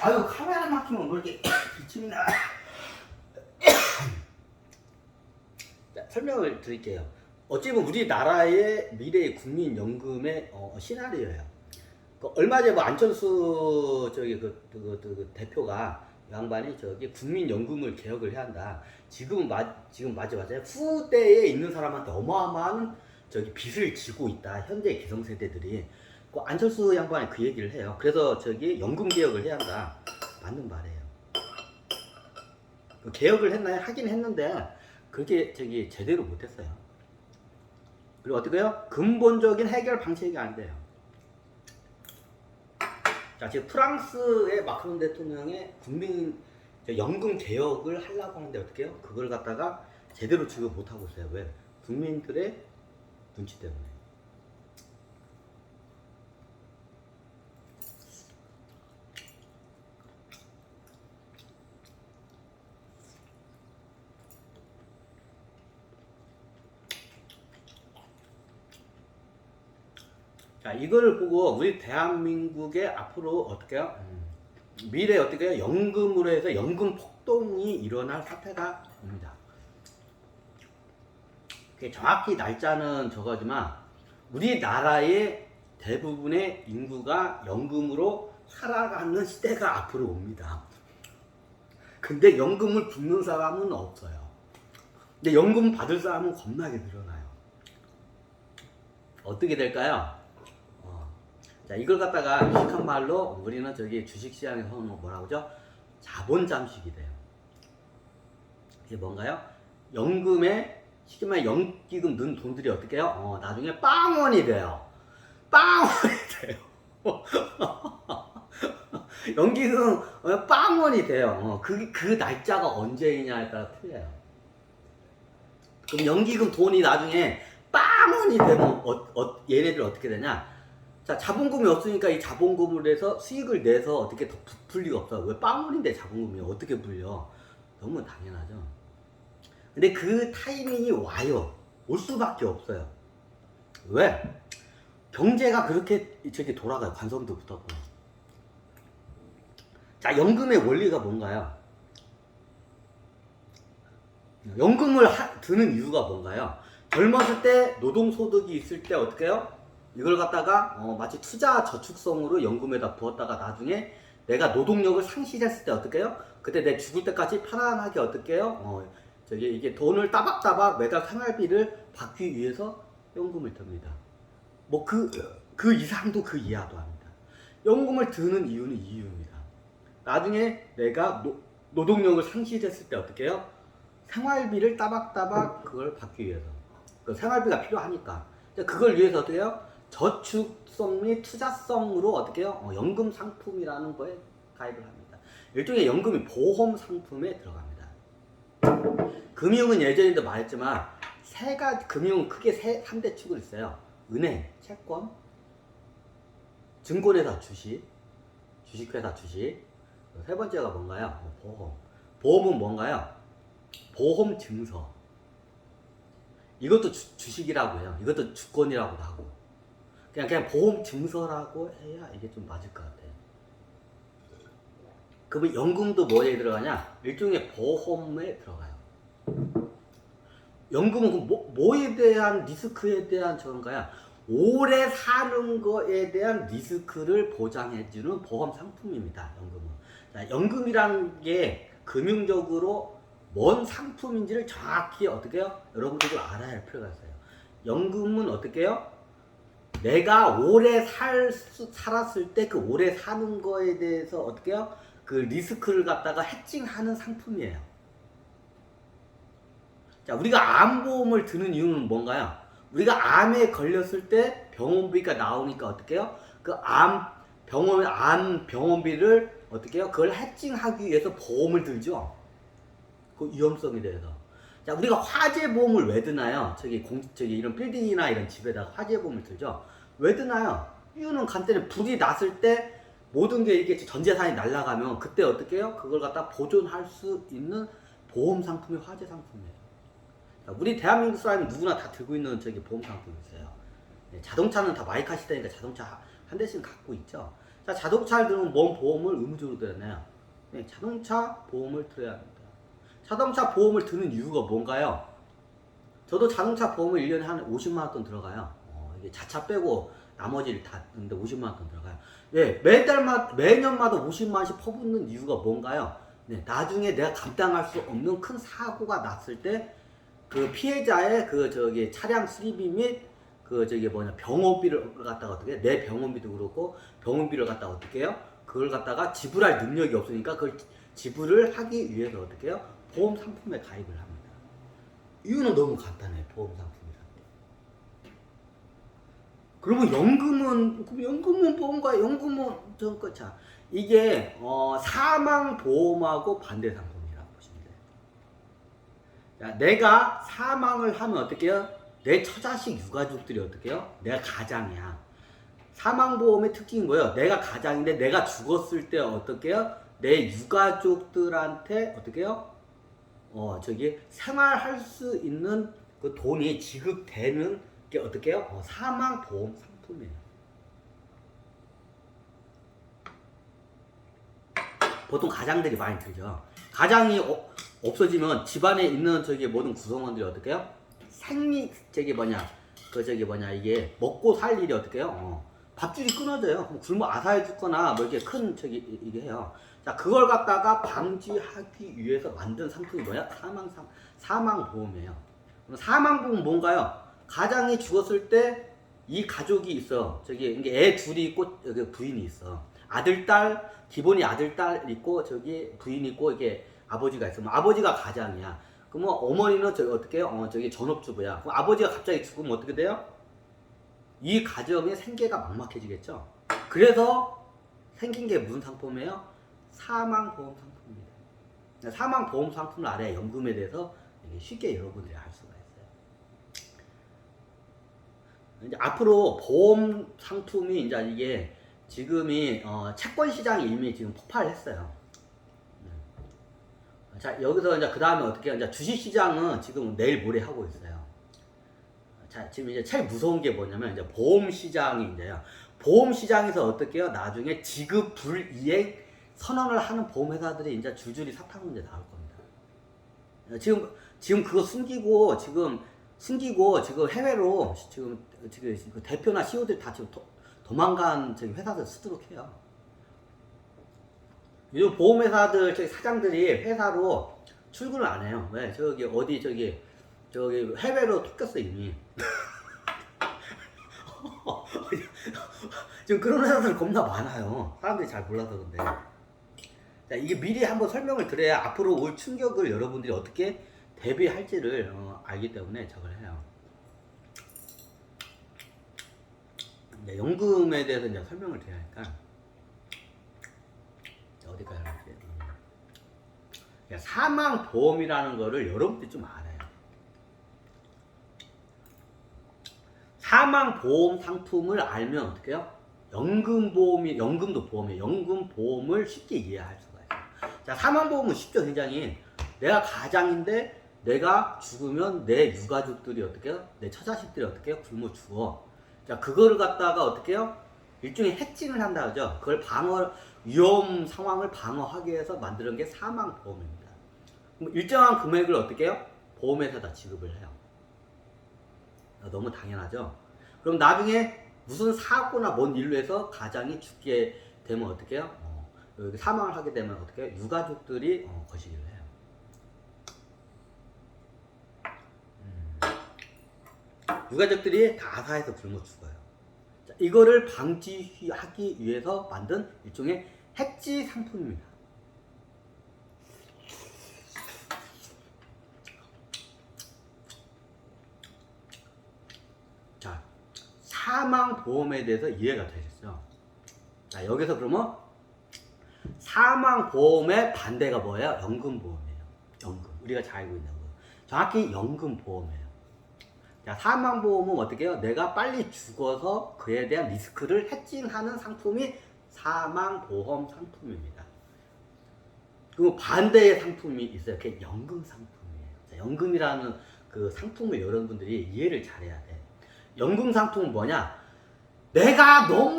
아유, 카메라 막히면 뭐 이렇게 기침이 나. 자, 설명을 드릴게요. 어찌 보면 우리나라의 미래의 국민연금의 시나리오예요. 얼마 전에 뭐 안철수 그 대표가 양반이 국민연금을 개혁을 해야 한다. 지금 맞아요. 후대에 있는 사람한테 어마어마한 빚을 지고 있다. 현재 기성세대들이. 그 안철수 양반이 그 얘기를 해요. 그래서 연금 개혁을 해야 한다. 맞는 말이에요. 그 개혁을 했나요? 하긴 했는데 그게 제대로 못했어요. 그리고 어떻게 해요? 근본적인 해결 방식이 안 돼요. 자, 지금 프랑스의 마크롱 대통령의 연금 개혁을 하려고 하는데 어떻게 해요? 그걸 갖다가 제대로 지금 못하고 있어요. 왜? 국민들의 눈치 때문에. 자, 이거를 보고 우리 대한민국의 앞으로 어떻게 해요? 미래에 어떻게 해요? 연금으로 해서 연금 폭동이 일어날 사태가 옵니다. 정확히 날짜는 저거지만 우리나라의 대부분의 인구가 연금으로 살아가는 시대가 앞으로 옵니다. 근데 연금을 붓는 사람은 없어요. 근데 연금 받을 사람은 겁나게 늘어나요. 어떻게 될까요? 자, 이걸 갖다가 유식한 말로 우리는 주식시장에서는 뭐라고 하죠? 자본 잠식이 돼요. 이게 뭔가요? 연금에 쉽게 말해 연기금 넣은 돈들이 어떻게 해요? 나중에 빵원이 돼요. 빵원이 돼요. 연기금 빵원이 돼요. 그 날짜가 언제이냐에 따라 틀려요. 그럼 연기금 돈이 나중에 빵원이 되면 얘네들 어떻게 되냐? 자, 자본금이 없으니까 이 자본금을 해서 수익을 내서 어떻게 더 부풀 리가 없어. 왜 빵원인데 자본금이 어떻게 불려? 너무 당연하죠. 근데 그 타이밍이 와요. 올 수밖에 없어요. 왜? 경제가 그렇게 돌아가요. 관성도 붙었고. 자, 연금의 원리가 뭔가요? 연금을 드는 이유가 뭔가요? 젊었을 때 노동소득이 있을 때 어떻게 해요? 이걸 갖다가 마치 투자 저축성으로 연금에다 부었다가 나중에 내가 노동력을 상실했을 때 어떻게 해요? 그때 내 죽을 때까지 편안하게 어떻게 해요? 이게 돈을 따박따박 매달 생활비를 받기 위해서 연금을 듭니다. 뭐 그 이상도 그 이하도 합니다. 연금을 드는 이유는 이 이유입니다. 나중에 내가 노동력을 상실했을 때 어떻게 해요? 생활비를 따박따박 그걸 받기 위해서. 그 생활비가 필요하니까. 그걸 위해서 어떻게 해요? 저축성 및 투자성으로 어떻게 해요? 연금 상품이라는 거에 가입을 합니다. 일종의 연금이 보험 상품에 들어갑니다. 금융은 예전에도 말했지만 금융은 크게 3대 축을 있어요. 은행, 채권, 증권회사 주식, 주식회사 주식. 세 번째가 뭔가요? 보험. 보험은 뭔가요? 보험 증서. 이것도 주식이라고 해요. 이것도 주권이라고도 하고. 그냥 보험 증서라고 해야 이게 좀 맞을 것 같아요. 그러면 연금도 뭐에 들어가냐? 일종의 보험에 들어가요. 연금은 뭐에 대한 리스크에 대한 저건가요? 오래 사는 거에 대한 리스크를 보장해주는 보험 상품입니다. 연금은. 자, 연금이라는 게 금융적으로 뭔 상품인지를 정확히 어떻게 해요? 여러분들도 알아야 할 필요가 있어요. 연금은 어떻게 해요? 내가 오래 살았을 때 그 오래 사는 거에 대해서 어떻게 해요? 그 리스크를 갖다가 해칭하는 상품이에요. 자, 우리가 암보험을 드는 이유는 뭔가요? 우리가 암에 걸렸을 때 병원비가 나오니까 어떻게 해요? 그 암 병원비를 어떻게 해요? 그걸 해칭하기 위해서 보험을 들죠. 그 위험성에 대해서. 자, 우리가 화재보험을 왜 드나요? 이런 빌딩이나 이런 집에다가 화재보험을 들죠. 왜 드나요? 이유는 간단히 불이 났을 때 모든 게 이게 전 재산이 날아가면 그때 어떻게 해요? 그걸 갖다 보존할 수 있는 보험 상품이 화재 상품이에요. 자, 우리 대한민국 사람이 누구나 다 들고 있는 보험 상품이 있어요. 네, 자동차는 다 마이카 시대니까 자동차 한 대씩 갖고 있죠. 자, 자동차를 들으면 뭔 보험을 의무적으로 들었나요? 네, 자동차 보험을 들어야 합니다. 자동차 보험을 드는 이유가 뭔가요? 저도 자동차 보험을 1년에 한 50만 원 돈 들어가요. 이게 자차 빼고 나머지를 다 드는데 50만 원 돈 들어가요. 네, 매년마다 50만 원씩 퍼붓는 이유가 뭔가요? 네, 나중에 내가 감당할 수 없는 큰 사고가 났을 때 그 피해자의 차량 수리비 및 병원비를 갖다가 어떻게 내 병원비도 그렇고 병원비를 갖다가 어떻게 해요? 그걸 갖다가 지불할 능력이 없으니까 그걸 지불을 하기 위해서 어떻게 해요? 보험 상품에 가입을 합니다. 이유는 너무 간단해요. 보험 상품이라는 게. 그러면 연금은 보험과 연금은 자 이게 사망 보험하고 반대 상품이라고 보시면 돼요. 자, 내가 사망을 하면 어떻게 해요? 내 처자식 유가족들이 어떻게 해요? 내가 가장이야. 사망보험의 특징인 거예요. 내가 가장인데 내가 죽었을 때 어떻게 해요? 내 유가족들한테 어떻게 해요? 생활할 수 있는 그 돈이 지급되는 게 어떻게 해요? 사망보험 상품이에요. 보통 가장들이 많이 들죠. 가장이 없어지면 집안에 있는 모든 구성원들이 어떻게 해요? 이게 먹고 살 일이 어떻게 해요? 밥줄이 끊어져요. 뭐 굶어 아사해 죽거나 뭐 이렇게 이게 해요. 자, 그걸 갖다가 방지하기 위해서 만든 상품이 뭐야? 사망보험이에요. 사망보험 뭔가요? 가장이 죽었을 때 이 가족이 있어. 애 둘이 있고 여기 부인이 있어. 아들, 딸, 기본이 아들, 딸 있고 부인이 있고 이게 아버지가 있어. 아버지가 가장이야. 그럼 어머니는 어떻게 해요? 전업주부야. 그럼 아버지가 갑자기 죽으면 어떻게 돼요? 이 가정의 생계가 막막해지겠죠. 그래서 생긴 게 무슨 상품이에요? 사망보험 상품입니다. 사망보험 상품 아래 연금에 대해서 쉽게 여러분들이 알 수가 있어요. 이제 앞으로 보험 상품이 이제 이게 지금이 채권 시장이 이미 지금 폭발했어요. 자, 여기서 이제 그 다음에 어떻게 해요? 이제 주식 시장은 지금 내일 모레 하고 있어요. 자, 지금 이제 제일 무서운 게 뭐냐면 이제 보험 시장인데요. 보험 시장에서 어떻게 해요? 나중에 지급 불이행 선언을 하는 보험 회사들이 이제 줄줄이 사탕 문제 나올 겁니다. 지금 그거 숨기고 해외로 지금 그 대표나 CEO들 다 지금 도망간 회사들 쓰도록 해요. 요즘 보험회사들 사장들이 회사로 출근을 안 해요. 왜? 해외로 쫓겼어 이미. 지금 그런 회사들 겁나 많아요. 사람들이 잘 몰라서 근데. 자, 이게 미리 한번 설명을 드려야 앞으로 올 충격을 여러분들이 어떻게 대비할지를 알기 때문에 저걸 해요. 연금에 대해서 이제 설명을 드려야 하니까. 어디까지 할게요. 사망보험이라는 거를 여러분들이 좀 알아요. 사망보험 상품을 알면 어떻게 해요? 연금도 보험이에요. 연금보험을 쉽게 이해할 수가 있어요. 자, 사망보험은 쉽죠, 굉장히. 내가 가장인데 내가 죽으면 내 유가족들이 어떻게 해요? 내 처자식들이 어떻게 해요? 굶어 죽어. 자, 그거를 갖다가 어떻게 해요? 일종의 해칭을 한다 그죠? 그걸 위험 상황을 방어하기 위해서 만드는 게 사망보험입니다. 그럼 일정한 금액을 어떻게 해요? 보험회사에다 지급을 해요. 너무 당연하죠? 그럼 나중에 무슨 사고나 뭔 일로 해서 가장이 죽게 되면 어떻게 해요? 사망을 하게 되면 어떻게 해요? 유가족들이 거시기를 해요. 유가족들이 다 아사해서 굶어 죽어요. 자, 이거를 방지하기 위해서 만든 일종의 해지 상품입니다. 자, 사망보험에 대해서 이해가 되셨죠? 자, 여기서 그러면 사망보험의 반대가 뭐예요? 연금보험이에요. 연금. 우리가 잘 알고 있는 거. 정확히 연금보험이에요. 자, 사망보험은 어떻게 해요? 내가 빨리 죽어서 그에 대한 리스크를 해칭하는 상품이 사망보험 상품입니다. 그리고 반대의 상품이 있어요. 그게 연금 상품이에요. 자, 연금이라는 그 상품을 여러분들이 이해를 잘해야 돼. 연금 상품은 뭐냐? 내가 너무